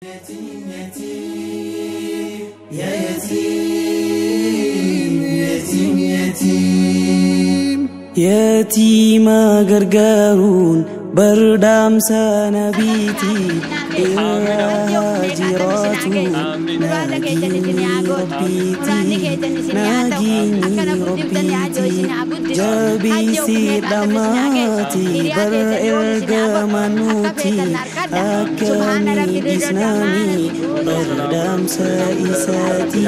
يتيم يتيم يا يتيم يتيم يتيم يتيما غرغرون بردام سنبيتي هاجراتو ناجيني ربيتي جابي سيدماتي برئرغ منوتي أكامي إسنامي بردام سائساتي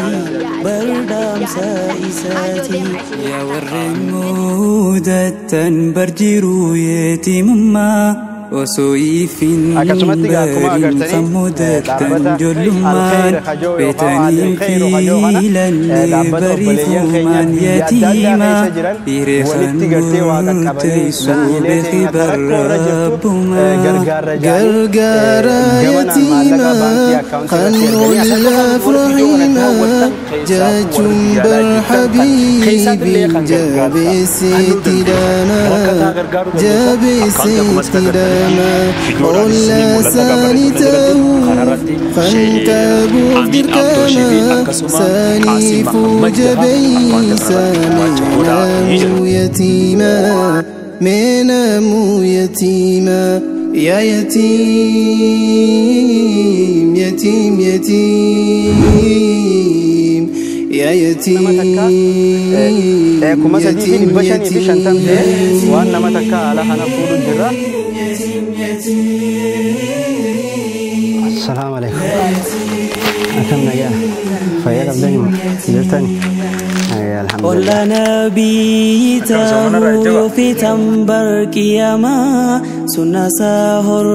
يا ورمودة برجرو يتيمما وسويف برين خمودة جلمان بتنين فيلا بريفومان يتيما إرخان تيسو بخبر ربما غرغارا يتيما خنو الأفرحيما جاجم برحبيب جابي سيتداما ولا سانيته خنكابو دركاما سانيفو جبي سامينامو يتيما مينامو يتيما يا يتيم يتيم يتيم يا يتيم كما سدين بشاني بشانتم وانا ما تكا على حنفور الجرة. السلام عليكم. أكمل يا فيا قبلني جرتني. الحمد لله. ولا نبي تهو في تنبر كيما سنة سهر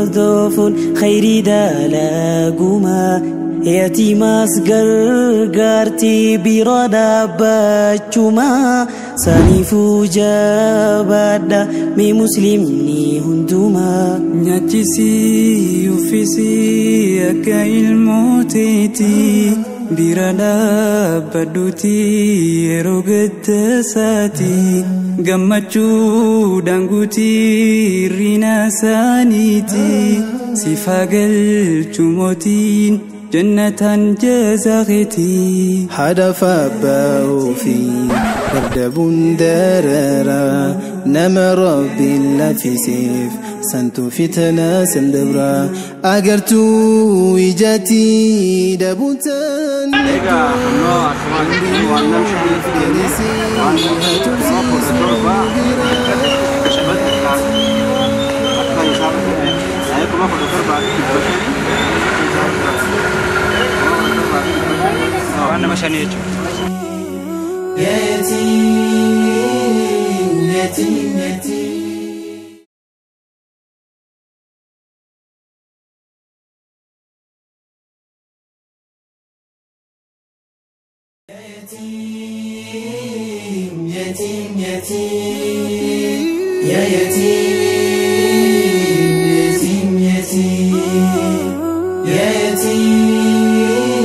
ذوف خير دالاقما يتيماس غرغرتي بردا بچما سانيفو جابدا مي مسلمني هندما ناتيسي يوفيسي اكا الموتيتي بردا بدوتي روغت ساتي غمچو دانغوتي رينا سانيتي سيفاغل چموتين جنة جزاغتي حدف أباه في كردب درارا نما ربي الله في سيف سنتو فتنا سندبرا أجرتو إجاتي دبوتان أنا مشاني يجوا. يا يتيم يتيم يتيم يا يتيم يتيم يتيم يا يتيم يتيم يتيم يا يتيم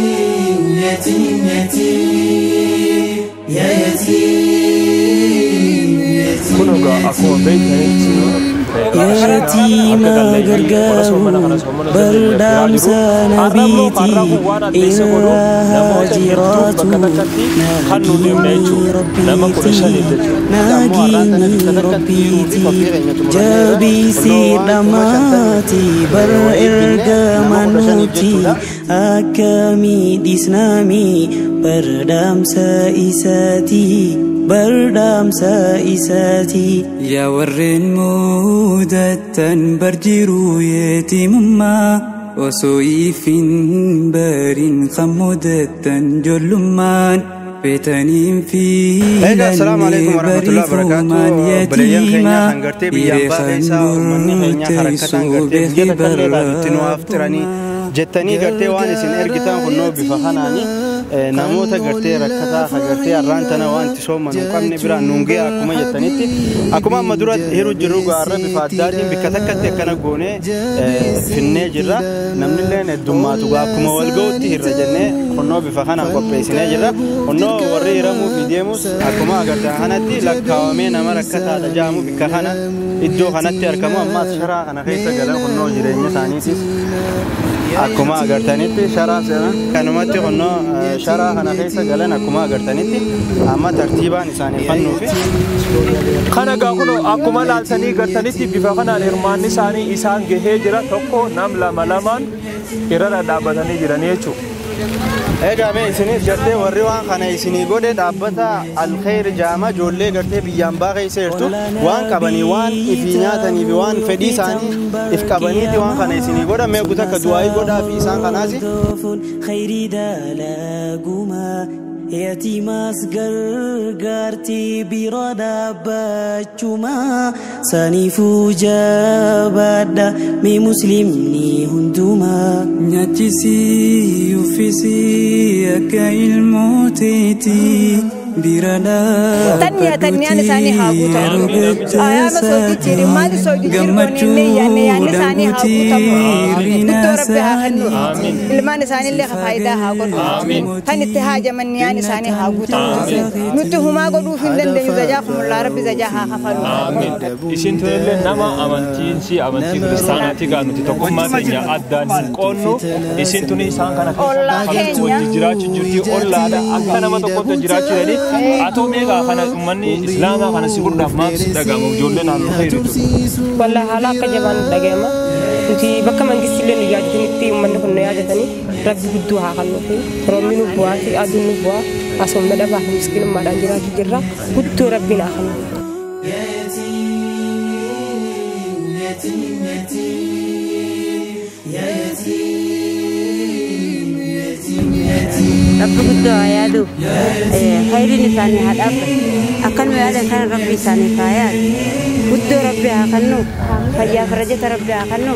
يتيم يتيم يا يتيم يتيما غرغرون بردام سنبيتي هاجراتو ناجيني ربيتي جابي سيدماتي برئرغ منوتي أكامي ديسنامي بردام سائساتي يا ورين مودة برجرو يتيمما وسويف برين خمودة جلمان بتنين فيلا السلام عليكم ورحمة الله وبركاته. بليان خينيا خنقرتي بيان باقيسا ومني خينيا حركة خنقرتي جيدا تنواف تراني جتني قرتي واني سن ارقتان خنو بفخاناني ناموتا قرتي ركتا خقرتي الرانتنا وانت سوما نقامني بران نونجي اكما جتنيتي اكما مدورة هيرو جروغا عربي فادادين بكتكت يكنا قوني في النجرة نمني لين الدماتو اكما والقوتي هرجنة خنو بفخانا قبيسي نجرة خنو وري رمو في ديموس اكما قرتي هانتي لكاومين امركتا تجامو بكخانا إدو خانتي أركمو أما شرا أنا خيسة قلنا خنو جريني ثانيتي akkuma agartanitti sharaa kanumatti qonnoo sharaa kana keessa galan akkuma agartanitti amma tartiibaan isaanii fannuufi kana gaa kuno akkuma laaltanii gartanitti bifa kanaan hirmaanni isaanii isaan gahee jira tokko nam lama lamaan irra dhaabbatanii jiran jechuudha. Egaa mee isinis gartee warri waan kana isinii godhe dhaabbata alkhair jaama ijoollee gartee biyyaan baaqee seertu waan qabanii waan ifii nyaatanii fi waan fedhii isaanii if qabaniiti waan kana isinii godha mee guutaa akka du'aayii godhaa fi isaan kanaasi. Yatiimaas gargaartii bira dhaabbachuma saniifuu jabaadha mee muslimni hundumaa nyaachisii uffisii akka ilmooteetii bira dhaabbachuutii yeroo guddasaa gammachuu dhabuutii riinaasaa ilmaan isaaniillee faayidaa haa godhu kan itti haajamanniyaan isaanii haa guutamu nuti humaa godhuuf hin dandeenyu zajaakumullah rabbi zajaa haa kafalu isin tunillee nama amantiin si amantii kiristaanaatti gaa nuti tokkummaa keenya addaan hin qoonnu isin tuni isaan kana wajji jiraachuu jirti ollaadha akka nama tokkotti jiraachuu jedhanii atoo meeqa kana ummanni islaamaa kana si guddaaf maaf si dhagahamu ijoollee naannoo fayyadu wallahi haala akka jabaan dhagahama nuti bakka mangistillee nu yaadatannitti ummanni kun nu yaadatanii rabbi gudduu haa kennuufi roobni nu bu'aa fi aduun nu bu'aa asuma dhabaa fi miskiinummaadhaan jiraachuu jirra gudduu rabbiin haa kennu. Rabbi guddoo haa yaadu khayriin isaanii haa dhaabbatu akkan nu yaadan kan rabbi isaanii haa yaadu guddoo rabbi haa kennu fayyaa farajata rabbi haa kennu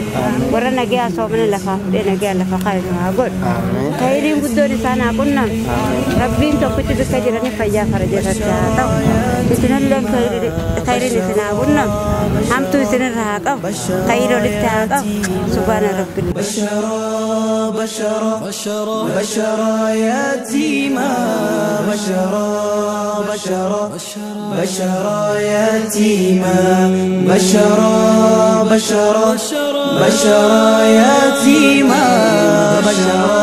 warra nagaa soomana lafaa fudhee nagaa lafa khayru haa godhu khayriin guddoon isaan haa qunnam rabbiin tokkitti bikka jiranii fayyaa farajata haa ta'u isinillee khayriin isin haa qunnam hamtuu isinirra haa qabu khayri olitti haa qabu subhaana rabbi. بشرا يتيما بشرا يتيما بشرا يتيما بشرا